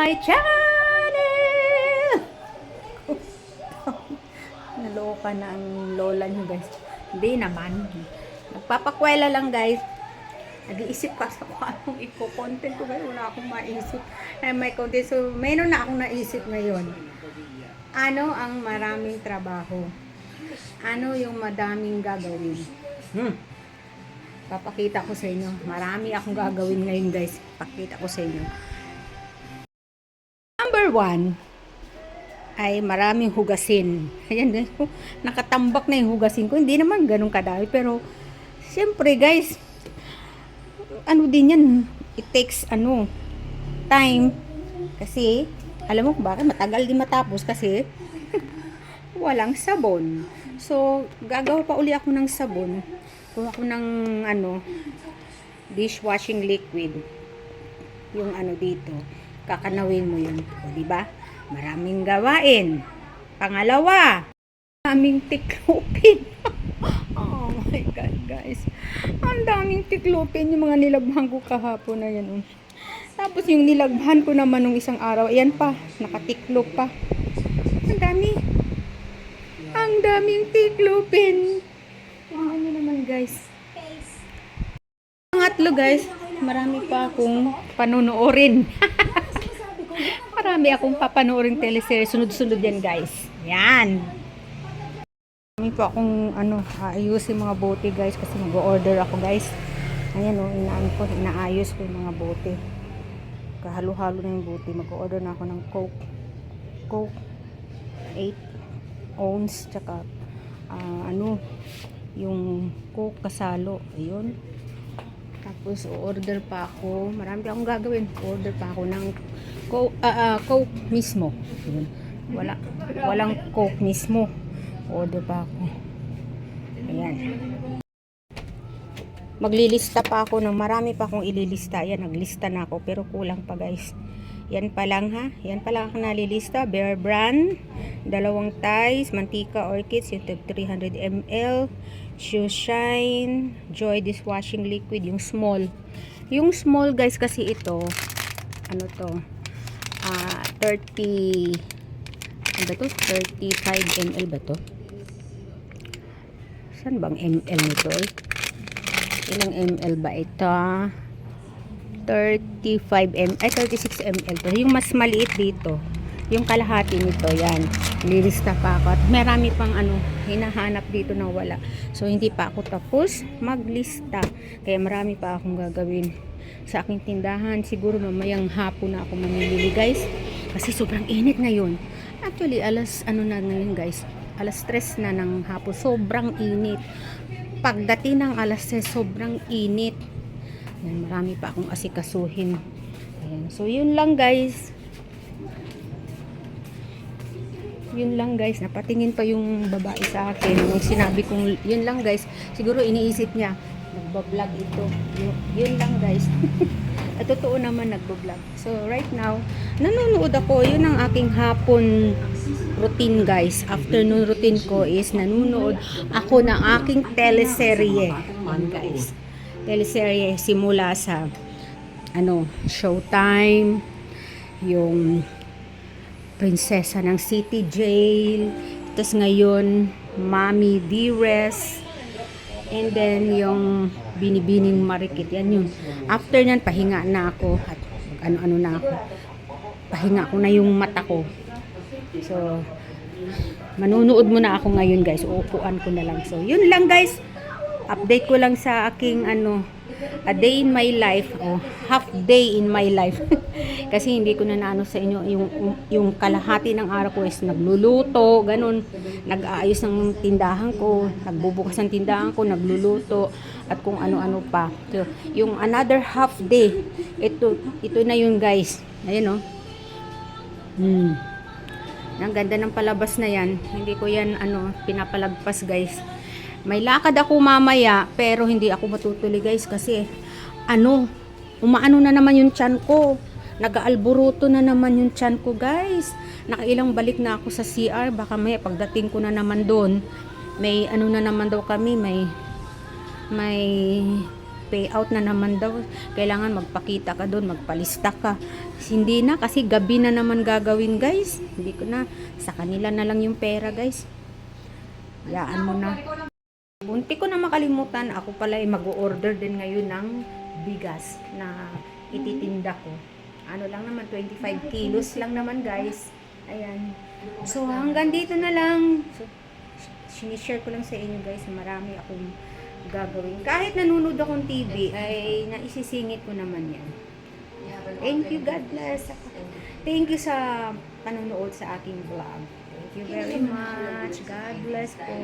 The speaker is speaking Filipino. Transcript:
my channel! Naloka na ang lola nyo guys. Hindi naman. Nagpapakwela lang guys. Nag-iisip ka sa kung anong i-content ko guys. Wala akong maisip. May content. So, mayroon na akong naisip ngayon. Ano ang maraming trabaho? Ano yung madaming gagawin? Papakita ko sa inyo. Marami akong gagawin ngayon guys. Pakita ko sa inyo. Number 1 ay maraming hugasin. Ayan guys. Nakatambak na yung hugasin ko. Hindi naman ganun kadami. Pero, siyempre guys, ano din yan. It takes, time. Kasi, alam mo bakit matagal din matapos kasi walang sabon. So, gagawa pa uli ako ng sabon. Kuha ko ng dishwashing liquid. Yung dito. Kakanawin mo yun. O, diba? Maraming gawain. Pangalawa, maraming tiklupin. Oh my God, guys. Ang daming tiklupin. Yung mga nilabhan ko kahapon na yan. Tapos yung nilaghan ko naman nung isang araw, ayan pa, nakatiklop pa. Ang dami. Ang daming tiklupin. Ano naman guys. Pangatlo guys, marami pa akong panunuorin. Marami akong papanoorin teleserye. Sunod-sunod yan guys. Yan. Marami pa akong aayusin mga bote guys kasi mag-order ako guys. Ayan inaayos ko yung mga bote. Kahalo-halo na yung bote. Mag-order na ako ng Coke 8 ounce tsaka yung Coke kasalo. Ayun. Tapos order pa ako. Marami akong gagawin. Order pa ako ng Coke mismo. Ayun. Walang Coke mismo. Order pa ako. Ayan. Maglilista pa ako ng marami pa akong ililista. Ayan, naglista na ako pero kulang pa guys. Yan pa lang ha. Yan pa lang ang nalilista. Bear Brand, 2 ties, mantika orchids, yung 300 ml, Shoe Shine, Joy dishwashing liquid, yung small. Yung small guys kasi ito, 30 35 ml ba to? Saan bang ml nito eh? Ilang ml ba ito? 36 ml to. Yung mas maliit dito, yung kalahati nito, yan. Lilista pa ako. At marami pang hinahanap dito na wala. So, hindi pa ako tapos maglista. Kaya marami pa akong gagawin sa aking tindahan. Siguro mamayang hapon na ako mamimili guys. Kasi sobrang init ngayon. Actually, na ngayon guys. Alas 3 na ng hapon. Sobrang init. Pagdating ng alas 3, sobrang init. Ayan, marami pa akong asikasuhin. Ayan. So, yun lang guys. Yun lang guys. Napatingin pa yung babae sa akin. Nung sinabi kong yun lang guys. Siguro iniisip niya, nagbablog ito. Yun lang guys. At totoo naman nagbablog. So, right now, nanonood ako. Yun ang aking hapon routine guys. Afternoon routine ko is nanonood ako ng aking teleserye. Ayan guys. Teleserye simula sa Showtime, yung Prinsesa ng City Jail, tapos ngayon Mommy Dearest, and then yung Binibining Marikit. Yan yun. After nyan pahinga na ako at na ako, pahinga ko na yung mata ko. So manunood muna ako ngayon guys. Uupuan ko na lang. So yun lang guys. Update ko lang sa aking a day in my life o half day in my life. Kasi hindi ko na sa inyo yung kalahati ng araw ko is nagluluto, ganun, nag-aayos ng tindahan ko, nagbubukas ng tindahan ko, nagluluto at kung ano-ano pa. So, yung another half day, ito na yun guys. Ayun Ang ganda ng palabas na yan. Hindi ko yan pinapalagpas guys. May lakad ako mamaya, pero hindi ako matutuloy guys kasi umaano na naman yung tiyan ko. Nag-aalburuto na naman yung tiyan ko guys. Nakailang balik na ako sa CR. Baka may pagdating ko na naman doon, may na naman daw kami, may payout na naman daw. Kailangan magpakita ka doon, magpalista ka. Hindi na, kasi gabi na naman gagawin, guys. Hindi ko na, sa kanila na lang yung pera, guys. Yaan mo na. Bunti ko na makalimutan, ako pala ay mag-order din ngayon ng bigas na ititinda ko. Ano lang naman, 25 kilos lang naman, guys. Ayan. So, hanggang dito na lang. So, sinishare ko lang sa inyo, guys. Marami akong gagawin. Kahit nanonood akong TV, ay naisisingit ko naman yan. Thank you, God bless. Thank you sa panonood sa aking vlog. Thank you very much. God bless po.